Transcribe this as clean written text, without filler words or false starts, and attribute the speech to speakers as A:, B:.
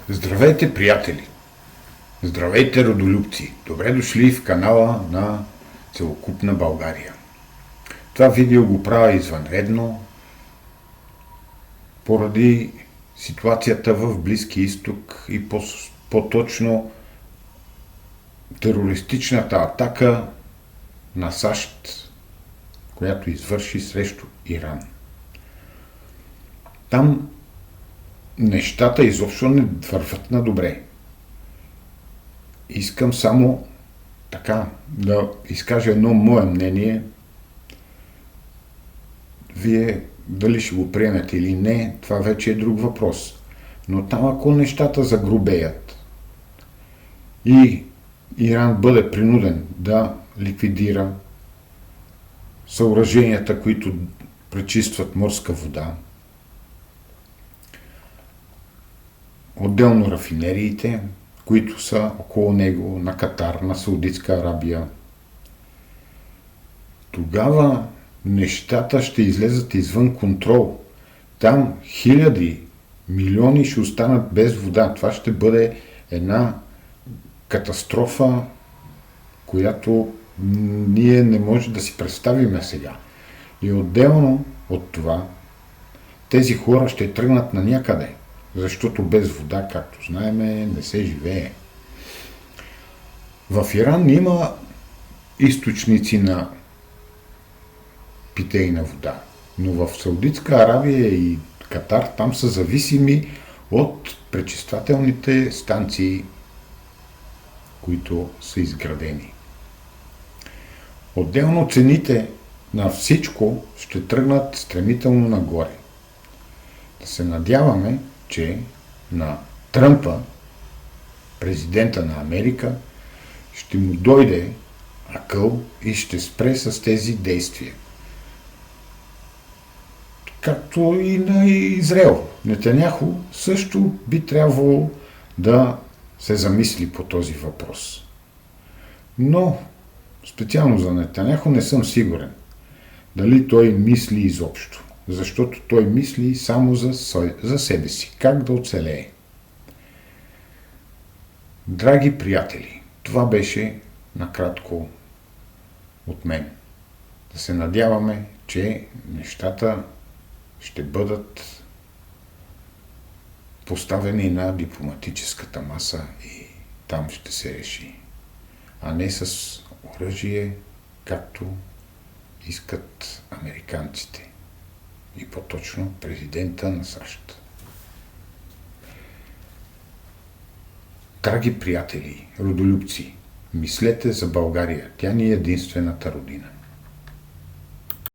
A: Здравейте, приятели! Здравейте, родолюбци! Добре дошли в канала на Целокупна България. Това видео го правя извънредно поради ситуацията в Близки изток и по-точно терористичната атака на САЩ, която извърши срещу Иран. Там нещата изобщо не върват на добре. Искам само така да изкажа едно мое мнение. Вие дали ще го приемете или не, това вече е друг въпрос. Но там ако нещата загрубеят и Иран бъде принуден да ликвидира съоръженията, които пречистват морска вода, отделно рафинериите, които са около него, на Катар, на Саудитска Арабия, тогава нещата ще излезат извън контрол. Там хиляди, милиони ще останат без вода. Това ще бъде една катастрофа, която ние не може да си представим сега. И отделно от това, тези хора ще тръгнат на някъде, защото без вода, както знаеме, не се живее. В Иран има източници на питейна вода, но в Саудитска Арабия и Катар там са зависими от пречиствателните станции, които са изградени. Отделно цените на всичко ще тръгнат стремително нагоре. Да се надяваме, че на Тръмпа, президента на Америка, ще му дойде акъл и ще спре с тези действия. Както и на Израел. Нетаняху също би трябвало да се замисли по този въпрос. Но специално за Нетаняху не съм сигурен дали той мисли изобщо. Защото той мисли само за себе си. Как да оцелее? Драги приятели, това беше накратко от мен. Да се надяваме, че нещата ще бъдат поставени на дипломатическата маса и там ще се реши. А не с оръжие, както искат американците. И по-точно президента на САЩ. Драги приятели, родолюбци, мислете за България. Тя ни е единствената родина.